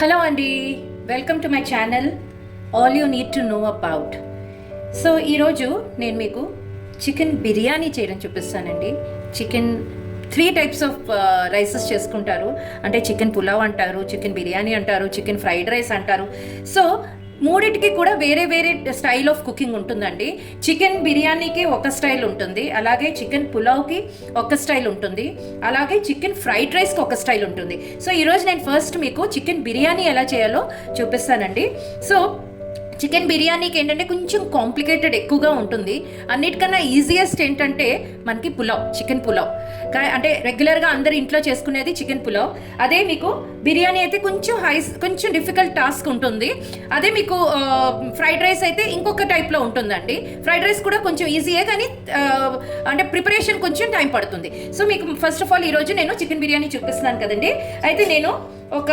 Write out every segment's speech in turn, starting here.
Hello అండి, welcome to my channel all you need to know about. So ఈరోజు నేను మీకు చికెన్ బిర్యానీ చేయడం చూపిస్తానండి. చికెన్ 3 టైప్స్ ఆఫ్ రైసెస్ చేసుకుంటారు. అంటే చికెన్ పులావ్ అంటారు, చికెన్ బిర్యానీ అంటారు, చికెన్ ఫ్రైడ్ రైస్ అంటారు. సో మూడిటికి కూడా వేరే వేరే స్టైల్ ఆఫ్ కుకింగ్ ఉంటుందండి. చికెన్ బిర్యానీకి ఒక స్టైల్ ఉంటుంది, అలాగే చికెన్ పులావ్కి ఒక స్టైల్ ఉంటుంది, అలాగే చికెన్ ఫ్రైడ్ రైస్కి ఒక స్టైల్ ఉంటుంది. సో ఈరోజు నేను ఫస్ట్ మీకు చికెన్ బిర్యానీ ఎలా చేయాలో చూపిస్తానండి. సో చికెన్ బిర్యానీకి ఏంటంటే కొంచెం కాంప్లికేటెడ్ ఎక్కువగా ఉంటుంది. అన్నిటికన్నా ఈజియెస్ట్ ఏంటంటే మనకి పులావ్, చికెన్ పులావ్. అంటే రెగ్యులర్గా అందరు ఇంట్లో చేసుకునేది చికెన్ పులావ్. అదే మీకు బిర్యానీ అయితే కొంచెం డిఫికల్ట్ టాస్క్ ఉంటుంది. అదే మీకు ఫ్రైడ్ రైస్ అయితే ఇంకొక టైప్లో ఉంటుందండి. ఫ్రైడ్ రైస్ కూడా కొంచెం ఈజీయే, కానీ అంటే ప్రిపరేషన్ కొంచెం టైం పడుతుంది. సో మీకు ఫస్ట్ ఆఫ్ ఆల్ ఈరోజు నేను చికెన్ బిర్యానీ చూపిస్తున్నాను కదండి. అయితే నేను ఒక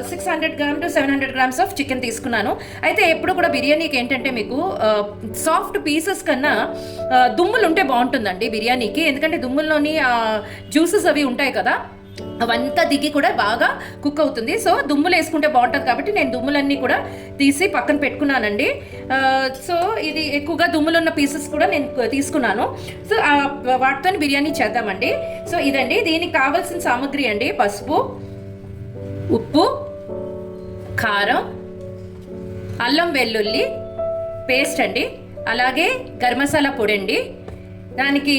600 gram to 700 grams of chicken తీసుకున్నాను. అయితే ఎప్పుడు కూడా బిర్యానీకి ఏంటంటే మీకు సాఫ్ట్ పీసెస్ కన్నా దుమ్ములు ఉంటే బాగుంటుందండి బిర్యానీకి. ఎందుకంటే దుమ్ముల్లోని జ్యూసెస్ అవి ఉంటాయి కదా, అవంతా దిగి కూడా బాగా కుక్ అవుతుంది. సో దుమ్ములు వేసుకుంటే బాగుంటుంది కాబట్టి నేను దుమ్ములన్నీ కూడా తీసి పక్కన పెట్టుకున్నానండి. సో ఇది ఎక్కువగా దుమ్ములున్న పీసెస్ కూడా నేను తీసుకున్నాను. సో వాటితో బిర్యానీ చేద్దామండి. సో ఇదండి దీనికి కావాల్సిన సామాగ్రి అండి: పసుపు, ఉప్పు, కారం, అల్లం వెల్లుల్లి పేస్ట్ అండి, అలాగే గరం మసాలా పొడి అండి, దానికి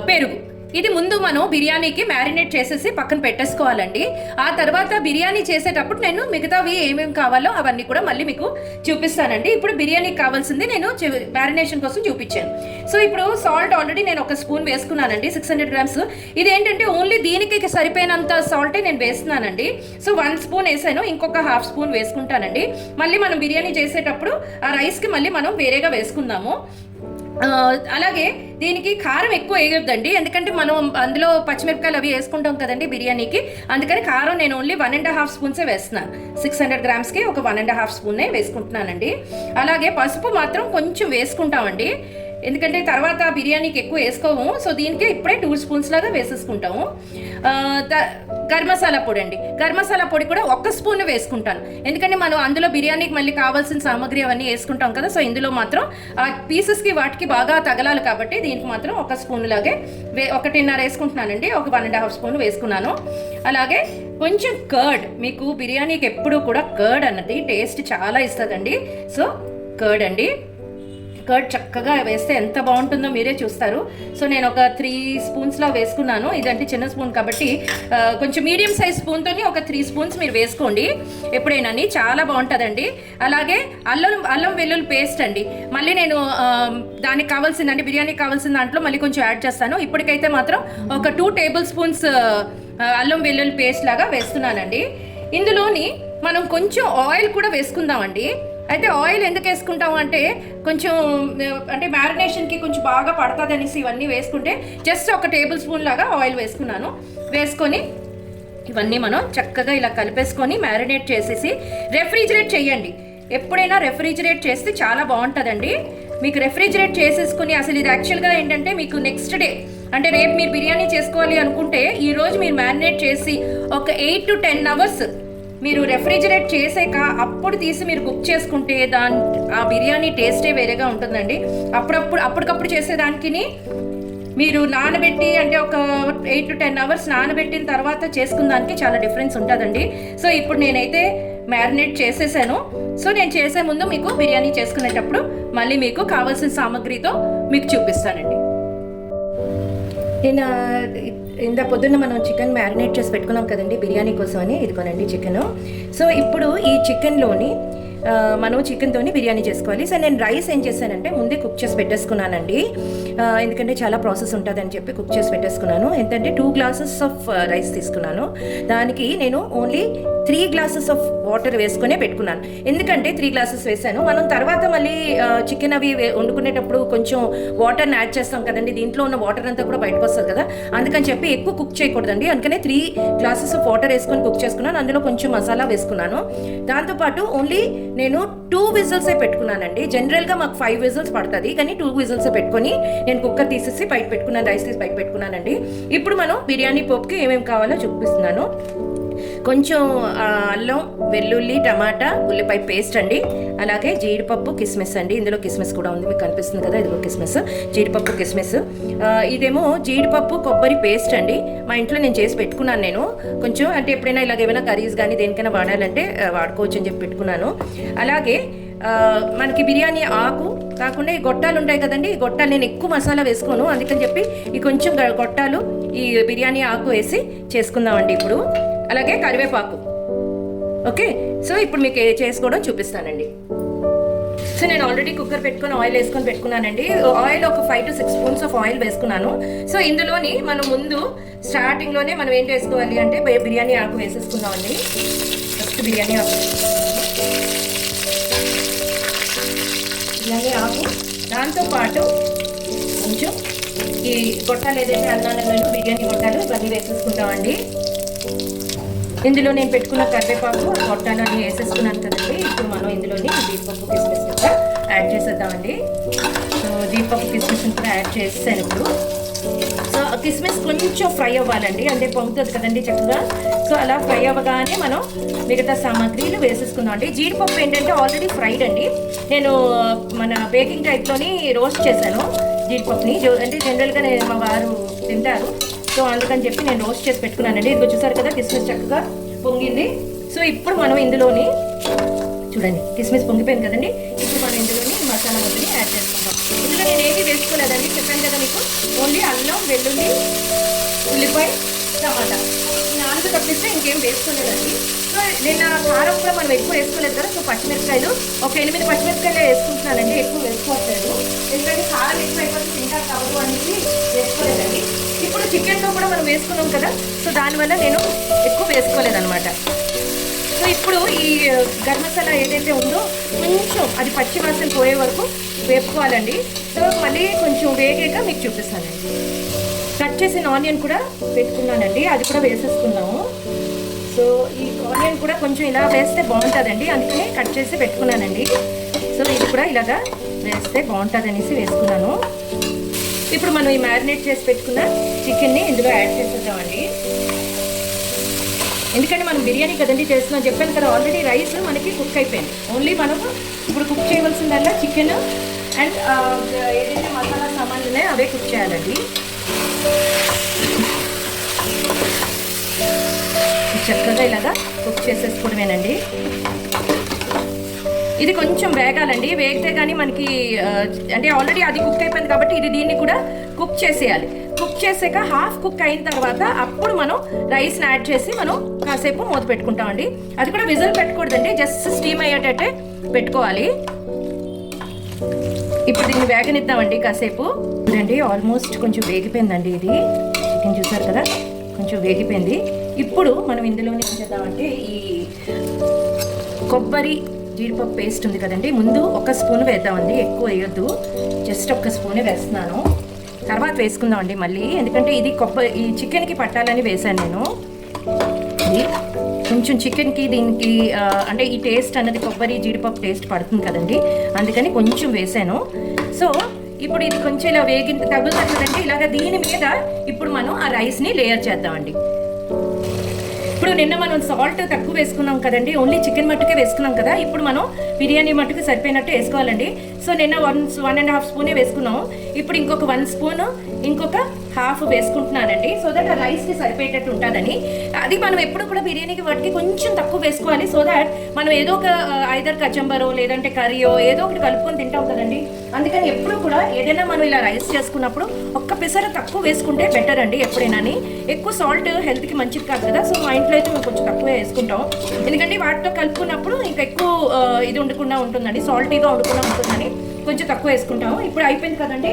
పెరుగు. ఇది ముందు మనం బిర్యానీకి మ్యారినేట్ చేసేసి పక్కన పెట్టేసుకోవాలండి. ఆ తర్వాత బిర్యానీ చేసేటప్పుడు నేను మిగతావి ఏమేమి కావాలో అవన్నీ కూడా మళ్ళీ మీకు చూపిస్తానండి. ఇప్పుడు బిర్యానీకి కావాల్సింది నేను మ్యారినేషన్ కోసం చూపించాను. సో ఇప్పుడు సాల్ట్ ఆల్రెడీ నేను 1 స్పూన్ వేసుకున్నానండి, 600 గ్రామ్స్. ఇది ఏంటంటే ఓన్లీ దీనికి సరిపోయినంత సాల్టే నేను వేస్తున్నానండి. సో 1 స్పూన్ వేసాను, ఇంకొక 1/2 స్పూన్ వేసుకుంటానండి. మళ్ళీ మనం బిర్యానీ చేసేటప్పుడు ఆ రైస్కి మళ్ళీ మనం వేరేగా వేసుకుందాము. అలాగే దీనికి కారం ఎక్కువ వేయొద్దండి, ఎందుకంటే మనం అందులో పచ్చిమిరపకాయలు అవి వేసుకుంటాం కదండి బిర్యానీకి. అందుకని కారం నేను ఓన్లీ 1.5 స్పూన్సే వేస్తున్నాను. 600 గ్రామ్స్కి ఒక 1.5 స్పూనే వేసుకుంటున్నానండి. అలాగే పసుపు మాత్రం కొంచెం వేసుకుంటామండి, ఎందుకంటే తర్వాత బిర్యానీకి ఎక్కువ వేసుకోము. సో దీనికి ఇప్పుడే 2 స్పూన్స్ లాగా వేసేసుకుంటాము. గరం మసాలా పొడి అండి, గరం మసాలా పొడి కూడా 1 స్పూన్ వేసుకుంటాను, ఎందుకంటే మనం అందులో బిర్యానీకి మళ్ళీ కావాల్సిన సామాగ్రి అవన్నీ వేసుకుంటాం కదా. సో ఇందులో మాత్రం ఆ పీసెస్కి వాటికి బాగా తగలాలి కాబట్టి దీనికి మాత్రం 1 స్పూన్ లాగే 1.5 వేసుకుంటున్నానండి. ఒక 1.5 స్పూన్ వేసుకున్నాను. అలాగే కొంచెం కర్డ్, మీకు బిర్యానీకి ఎప్పుడు కూడా కర్డ్ అన్నది టేస్ట్ చాలా ఇస్తుందండి. సో కర్డ్ అండి, కర్డ్ చక్కగా వేస్తే ఎంత బాగుంటుందో మీరే చూస్తారు. సో నేను ఒక 3 స్పూన్స్లా వేసుకున్నాను. ఇదంటే చిన్న స్పూన్ కాబట్టి కొంచెం మీడియం సైజ్ స్పూన్తో ఒక 3 స్పూన్స్ మీరు వేసుకోండి ఎప్పుడైనా, చాలా బాగుంటుందండి. అలాగే అల్లం వెల్లుల్లి పేస్ట్ అండి, మళ్ళీ నేను దానికి కావాల్సిందండి బిర్యానీకి కావాల్సిన దాంట్లో మళ్ళీ కొంచెం యాడ్ చేస్తాను. ఇప్పటికైతే మాత్రం ఒక 2 టేబుల్ స్పూన్స్ అల్లం వెల్లుల్లి పేస్ట్ లాగా వేస్తున్నానండి. ఇందులోని మనం కొంచెం ఆయిల్ కూడా వేసుకుందామండి. అయితే ఆయిల్ ఎందుకు వేసుకుంటాము అంటే కొంచెం అంటే మ్యారినేషన్కి కొంచెం బాగా పడుతుంది అనేసి ఇవన్నీ వేసుకుంటే జస్ట్ 1 టేబుల్ స్పూన్ లాగా ఆయిల్ వేసుకున్నాను. వేసుకొని ఇవన్నీ మనం చక్కగా ఇలా కలిపేసుకొని మ్యారినేట్ చేసేసి రెఫ్రిజిరేట్ చేయండి. ఎప్పుడైనా రెఫ్రిజిరేట్ చేస్తే చాలా బాగుంటుందండి. మీకు రెఫ్రిజిరేట్ చేసేసుకుని అసలు ఇది యాక్చువల్గా ఏంటంటే మీకు నెక్స్ట్ డే అంటే రేపు మీరు బిర్యానీ చేసుకోవాలి అనుకుంటే ఈరోజు మీరు మ్యారినేట్ చేసి ఒక 8 to 10 అవర్స్ మీరు రెఫ్రిజిరేట్ చేసాక అప్పుడు తీసి మీరు కుక్ చేసుకుంటే ఆ బిర్యానీ టేస్టే వేరేగా ఉంటుందండి. అప్పటికప్పుడు చేసేదానికి మీరు నానబెట్టి అంటే ఒక 8 to 10 అవర్స్ నానబెట్టిన తర్వాత చేసుకున్న దానికి చాలా డిఫరెన్స్ ఉంటుందండి. సో ఇప్పుడు నేనైతే మ్యారినేట్ చేసేసాను. సో నేను చేసే ముందు మీకు బిర్యానీ చేసుకునేటప్పుడు మళ్ళీ మీకు కావాల్సిన సామాగ్రితో మీకు చూపిస్తానండి. నేను ఇంత పొద్దున్న మనం చికెన్ మ్యారినేట్ చేసి పెట్టుకున్నాం కదండి బిర్యానీ కోసం అని, ఇదిగోనండి చికెను. సో ఇప్పుడు ఈ చికెన్లోని మనం చికెన్తోని బిర్యానీ చేసుకోవాలి. సో నేను రైస్ ఏం చేశానంటే ముందే కుక్ చేసి పెట్టేసుకున్నానండి, ఎందుకంటే చాలా ప్రాసెస్ ఉంటుందని చెప్పి కుక్ చేసి పెట్టేసుకున్నాను. ఏంటంటే 2 గ్లాసెస్ ఆఫ్ రైస్ తీసుకున్నాను, దానికి నేను ఓన్లీ 3 గ్లాసెస్ ఆఫ్ వాటర్ వేసుకునే పెట్టుకున్నాను. ఎందుకంటే 3 గ్లాసెస్ వేసాను, మనం తర్వాత మళ్ళీ చికెన్ అవి వండుకునేటప్పుడు కొంచెం వాటర్ని యాడ్ చేస్తాం కదండి, దీంట్లో ఉన్న వాటర్ అంతా కూడా బయటకు వస్తుంది కదా, అందుకని చెప్పి ఎక్కువ కుక్ చేయకూడదండి. అందుకనే 3 గ్లాసెస్ ఆఫ్ వాటర్ వేసుకొని కుక్ చేసుకున్నాను. అందులో కొంచెం మసాలా వేసుకున్నాను. దాంతోపాటు ఓన్లీ నేను 2 విజిల్సే పెట్టుకున్నానండి. జనరల్గా మాకు 5 విజిల్స్ పడుతుంది, కానీ 2 విజిల్సే పెట్టుకొని నేను కుక్కర్ తీసేసి బయట పెట్టుకున్నాను, రైస్ తీసి బయట పెట్టుకున్నానండి. ఇప్పుడు మనం బిర్యానీ పోపుకి ఏమేమి కావాలో చూపిస్తున్నాను. కొంచెం అల్లం, వెల్లుల్లి, టమాటా, ఉల్లిపాయ పేస్ట్ అండి, అలాగే జీడిపప్పు, కిస్మిస్ అండి. ఇందులో కిస్మిస్ కూడా ఉంది, మీకు కనిపిస్తుంది కదా, ఇదిగో కిస్మిస్, జీడిపప్పు, కిస్మిస్. ఇదేమో జీడిపప్పు కొబ్బరి పేస్ట్ అండి. మా ఇంట్లో నేను చేసి పెట్టుకున్నాను. నేను కొంచెం అంటే ఎప్పుడైనా ఇలాగ ఏమైనా కర్రీస్ కానీ దేనికైనా వాడాలంటే వాడుకోవచ్చు అని చెప్పి పెట్టుకున్నాను. అలాగే మనకి బిర్యానీ ఆకు కాకుండా ఈ గొట్టాలు ఉంటాయి కదండి, ఈ గొట్టాలు నేను ఎక్కువ మసాలా వేసుకోను, అందుకని చెప్పి ఈ కొంచెం గొట్టాలు ఈ బిర్యానీ ఆకు వేసి చేసుకుందామండి ఇప్పుడు. అలాగే కరివేపాకు. ఓకే, సో ఇప్పుడు మీకు చేసుకోవడం చూపిస్తానండి. సో నేను ఆల్రెడీ కుక్కర్ పెట్టుకొని ఆయిల్ వేసుకొని పెట్టుకున్నానండి. ఆయిల్ ఒక 5 to 6 స్పూన్స్ ఆఫ్ ఆయిల్ వేసుకున్నాను. సో ఇందులోని మనం ముందు స్టార్టింగ్లోనే మనం ఏం చేసుకోవాలి అంటే బిర్యానీ ఆకు వేసేసుకుందామండి. ఫస్ట్ బిర్యానీ ఆకు దాంతోపాటు కొంచెం ఈ గొట్టాలు ఏదైతే అన్నాను బిర్యానీ గొట్టాలు ఇవన్నీ వేసేసుకుంటామండి. ఇందులో నేను పెట్టుకున్న కరివేపాకు గొట్టాలు అన్నీ వేసేసుకున్నాను కదండి. ఇప్పుడు మనం ఇందులోని జీడిపప్పు, కిస్మిస్ కూడా యాడ్ చేసేద్దామండి. సో జీడిపప్పు, కిస్మిస్ కూడా యాడ్ చేస్తాను ఇప్పుడు. సో కిస్మిస్ కొంచెం ఫ్రై అవ్వాలండి, అంటే పొంగుతుంది కదండి చక్కగా. సో అలా ఫ్రై అవ్వగానే మనం మిగతా సామాగ్రిలు వేసేసుకుందాం అండి. జీడిపప్పు ఏంటంటే ఆల్రెడీ ఫ్రైడ్ అండి. నేను మన బేకింగ్ టైప్లోని రోస్ట్ చేశాను జీడిపప్పుని. అంటే జనరల్గా మా వారు తింటారు, సో అందుకని చెప్పి నేను రోస్ట్ చేసి పెట్టుకున్నానండి. ఇది చూసారు కదా, కిస్మిస్ చక్కగా పొంగింది. సో ఇప్పుడు మనం ఇందులోని చూడండి కిస్మిస్ పొంగిపోయింది కదండి. ఇప్పుడు మనం ఇందులోని మసాలా ముద్దని యాడ్ చేసుకుంటాం. ఇందులో నేను ఏమీ వేసుకోలేదండి, చెప్పాను కదా మీకు. ఓన్లీ అల్లం, వెల్లుల్లి, ఉల్లిపాయ, టమాటా, ఈ 4 తప్పిస్తే ఇంకేం వేసుకోలేదండి. సో నేను కారం కూడా మనం ఎక్కువ వేసుకోలేదు కదా. సో పచ్చిమిరపకాయలు ఒక 8 పచ్చిమిరపకాయలు వేసుకుంటున్నానండి, ఎక్కువ వేసుకోవట్లేదు. ఎందుకంటే కారం ఎక్కువ అయిపోతే తింటారు కాబట్టి అనేది వేసుకోలేదండి. ఇప్పుడు చికెన్లో కూడా మనం వేసుకున్నాం కదా, సో దానివల్ల నేను ఎక్కువ వేసుకోలేదన్నమాట. సో ఇప్పుడు ఈ గరం మసాలా ఏదైతే ఉందో కొంచెం అది పచ్చి వాసన పోయే వరకు వేపుకోవాలండి. సో మళ్ళీ కొంచెం వేగాక మీకు చూపిస్తానండి. కట్ చేసిన ఆనియన్ కూడా పెట్టుకున్నానండి, అది కూడా వేసేసుకున్నాము. సో ఈ ఆనియన్ కూడా కొంచెం ఇలా వేస్తే బాగుంటుందండి, అందుకని కట్ చేసి పెట్టుకున్నానండి. సో ఇది కూడా ఇలాగా వేస్తే బాగుంటుంది అనేసి వేసుకున్నాను. ఇప్పుడు మనం ఈ మ్యారినేట్ చేసి పెట్టుకున్న చికెన్ని ఇందులో యాడ్ చేసేద్దామండి. ఎందుకంటే మనం బిర్యానీ కదండి చేస్తున్నాం, చెప్పాను కదా. ఆల్రెడీ రైస్ మనకి కుక్ అయిపోయింది. ఓన్లీ మనము ఇప్పుడు కుక్ చేయవలసిందల్లా చికెన్ అండ్ ఏదైతే మసాలా సామాన్లు ఉన్నాయో అవే కుక్ చేయాలండి. చక్కగా ఇలాగా కుక్ చేసేసుకోవడమేనండి. ఇది కొంచెం వేగాలండి, వేగితే కానీ మనకి అంటే ఆల్రెడీ అది కుక్ అయిపోయింది కాబట్టి దీన్ని కూడా కుక్ చేసేయాలి. కుక్ చేసాక హాఫ్ కుక్ అయిన తర్వాత అప్పుడు మనం రైస్ని యాడ్ చేసి మనం కాసేపు మూత పెట్టుకుంటామండి. అది కూడా విజిల్ పెట్టకూడదండి, జస్ట్ స్టీమ్ అయ్యేటట్టే పెట్టుకోవాలి. ఇప్పుడు దీన్ని వేగనిద్దామండి కాసేపు. చూడండి ఆల్మోస్ట్ కొంచెం వేగిపోయిందండి. ఇది చికెన్ చూసారు కదా, కొంచెం వేగిపోయింది. ఇప్పుడు మనం ఇందులోనే ఏం చేద్దామంటే ఈ కొబ్బరి, జీడిపప్పు పేస్ట్ ఉంది కదండి, ముందు 1 స్పూన్ వేద్దామండి, ఎక్కువ వేయొద్దు, జస్ట్ 1 స్పూనే వేస్తున్నాను. తర్వాత వేసుకుందామండి మళ్ళీ, ఎందుకంటే ఇది ఈ చికెన్కి పట్టాలని వేసాను నేను. ఇది కొంచెం చికెన్కి దీనికి అంటే ఈ టేస్ట్ అన్నది కొబ్బరి, జీడిపప్పు టేస్ట్ పడుతుంది కదండి, అందుకని కొంచెం వేసాను. సో ఇప్పుడు ఇది కొంచెం ఇలా తగ్గుతుంది కదండి, ఇలాగ దీని మీద ఇప్పుడు మనం ఆ రైస్ని లేయర్ చేద్దామండి. ఇప్పుడు నిన్న మనం సాల్ట్ తక్కువ వేసుకున్నాం కదండి, ఓన్లీ చికెన్ మట్టుకే వేసుకున్నాం కదా. ఇప్పుడు మనం బిర్యానీ మట్టుకు సరిపోయినట్టు వేసుకోవాలండి. సో నిన్న 1.5 స్పూనే వేసుకున్నాము. ఇప్పుడు ఇంకొక 1 స్పూన్, ఇంకొక హాఫ్ వేసుకుంటున్నానండి, సో దట్ ఆ రైస్కి సరిపోయేటట్టు ఉంటుందని. అది మనం ఎప్పుడు కూడా బిర్యానీకి వాటికి కొంచెం తక్కువ వేసుకోవాలి, సో దాట్ మనం ఏదో ఒక ఐదర్ కచంబరో లేదంటే కర్రీయో ఏదో ఒకటి కలుపుకొని తింటాం కదండి. అందుకని ఎప్పుడు కూడా ఏదైనా మనం ఇలా రైస్ చేసుకున్నప్పుడు ఒక్క పిసర తక్కువ వేసుకుంటే బెటర్ అండి ఎప్పుడైనా. ఎక్కువ సాల్ట్ హెల్త్కి మంచిది కాదు కదా, సో మా ఇంట్లో అయితే మేము కొంచెం తక్కువే వేసుకుంటాం. ఎందుకంటే వాటితో కలుపుకున్నప్పుడు ఇంకా ఎక్కువ ఇది ఉండకుండా ఉంటుందండి, సాల్టీగా ఉండకుండా ఉంటుందని కొంచెం తక్కువ వేసుకుంటాము. ఇప్పుడు అయిపోయింది కదండి.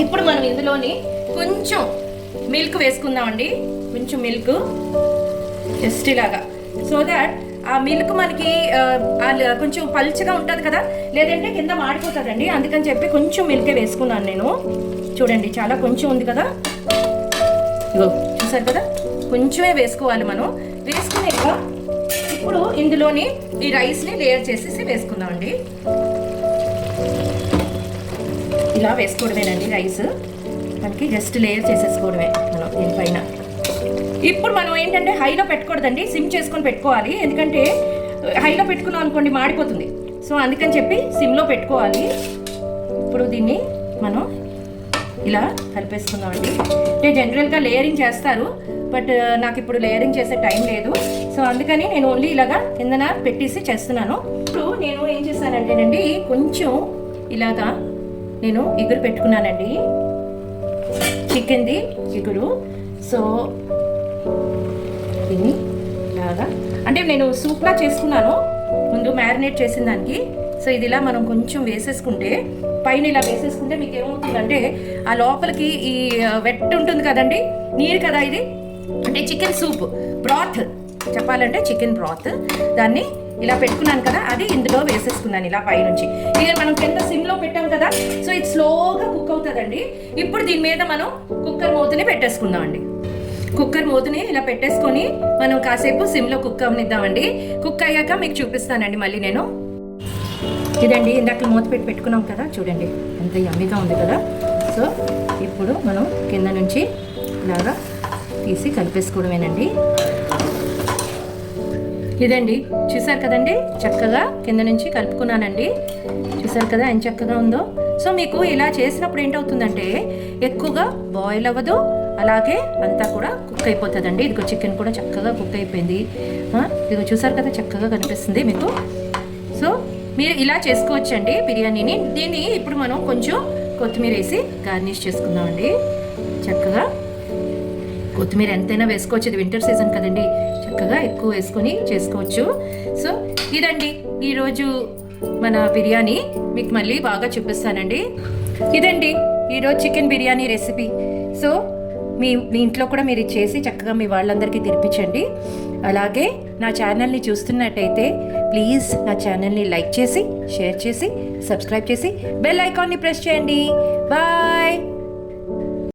ఇప్పుడు మనం ఇందులోని కొంచెం మిల్క్ వేసుకుందామండి, కొంచెం మిల్క్ జస్ట్ ఇలాగా, సో దాట్ ఆ మిల్క్ మనకి కొంచెం పల్చగా ఉంటుంది కదా, లేదంటే కింద మాడిపోతుందండి, అందుకని చెప్పి కొంచెం మిల్కే వేసుకున్నాను నేను. చూడండి చాలా కొంచెం ఉంది కదా, ఇగో చూసారు కదా, కొంచెమే వేసుకోవాలి మనం. వేసుకునేక ఇప్పుడు ఇందులోని ఈ రైస్ని లేయర్ చేసేసి వేసుకుందామండి. ఇలా వేసుకోవడమేనండి రైస్, మనకి జస్ట్ లేయర్ చేసేసుకోవడమే మనం దీనిపైన. ఇప్పుడు మనం ఏంటంటే హైలో పెట్టకూడదండి, సిమ్ చేసుకొని పెట్టుకోవాలి. ఎందుకంటే హైలో పెట్టుకున్నాం అనుకోండి మాడిపోతుంది. సో అందుకని చెప్పి సిమ్లో పెట్టుకోవాలి. ఇప్పుడు దీన్ని మనం ఇలా కలిపేసుకుందామండి. అంటే జనరల్గా లేయరింగ్ చేస్తారు, బట్ నాకు ఇప్పుడు లేయరింగ్ చేసే టైం లేదు. సో అందుకని నేను ఓన్లీ ఇలాగా కిందన పెట్టేసి చేస్తున్నాను. ఇప్పుడు నేను ఏం చేశానంటేనండి, కొంచెం ఇలాగా నేను ఇగురు పెట్టుకున్నానండి, చికెన్ది ఇగురు. సో దీన్ని ఇలాగా అంటే నేను సూప్లా చేసుకున్నాను ముందు మ్యారినేట్ చేసిన దానికి. సో ఇది ఇలా మనం కొంచెం వేసేసుకుంటే, పైన ఇలా వేసేసుకుంటే మీకు ఏమవుతుందంటే ఆ లోపలికి ఈ వెట్ ఉంటుంది కదండి, నీరు కదా ఇది, అంటే చికెన్ సూప్ బ్రాత్ చెప్పాలంటే చికెన్ బ్రాత్, దాన్ని ఇలా పెట్టుకున్నాను కదా, అది ఇందులో వేసేసుకున్నాను ఇలా పైనుంచి. ఇక మనం కింద సిమ్లో పెట్టాం కదా, సో ఇది స్లోగా కుక్ అవుతుందండి. ఇప్పుడు దీని మీద మనం కుక్కర్ మూతని పెట్టేసుకుందామండి. కుక్కర్ మూతని ఇలా పెట్టేసుకొని మనం కాసేపు సిమ్లో కుక్ అవనిద్దామండి. కుక్ అయ్యాక మీకు చూపిస్తానండి మళ్ళీ నేను. ఇదండి ఇందాక మూత పెట్టుకున్నాం కదా, చూడండి ఎంత యమ్మీగా ఉంది కదా. సో ఇప్పుడు మనం కింద నుంచి ఇలాగా తీసి కలిపేసుకోవడమేనండి. ఇదండి చూసారు కదండి, చక్కగా కింద నుంచి కలుపుకున్నానండి. చూసారు కదా ఎంత చక్కగా ఉందో. సో మీకు ఇలా చేసినప్పుడు ఏంటవుతుందంటే ఎక్కువగా బాయిల్ అవ్వదు, అలాగే అంతా కూడా కుక్ అయిపోతుందండి. ఇదిగో చికెన్ కూడా చక్కగా కుక్ అయిపోయింది. ఇదిగో చూసారు కదా చక్కగా కనిపిస్తుంది మీకు. సో మీరు ఇలా చేసుకోవచ్చండి బిర్యానీని. దీన్ని ఇప్పుడు మనం కొంచెం కొత్తిమీర వేసి గార్నిష్ చేసుకుందామండి. చక్కగా కొత్తిమీర ఎంతైనా వేసుకోవచ్చు, ఇది వింటర్ సీజన్ కదండి, చక్కగా ఎక్కువ వేసుకొని చేసుకోవచ్చు. సో ఇదండి ఈరోజు మన బిర్యానీ, మీకు మళ్ళీ బాగా చూపిస్తానండి. ఇదండి ఈరోజు చికెన్ బిర్యానీ రెసిపీ. సో మీ ఇంట్లో కూడా మీరు చేసి చక్కగా మీ వాళ్ళందరికీ తినిపించండి. అలాగే నా ఛానల్ని చూస్తున్నట్టయితే ప్లీజ్ నా ఛానల్ని లైక్ చేసి, షేర్ చేసి, సబ్స్క్రైబ్ చేసి బెల్ ఐకాన్ని ప్రెస్ చేయండి. బాయ్.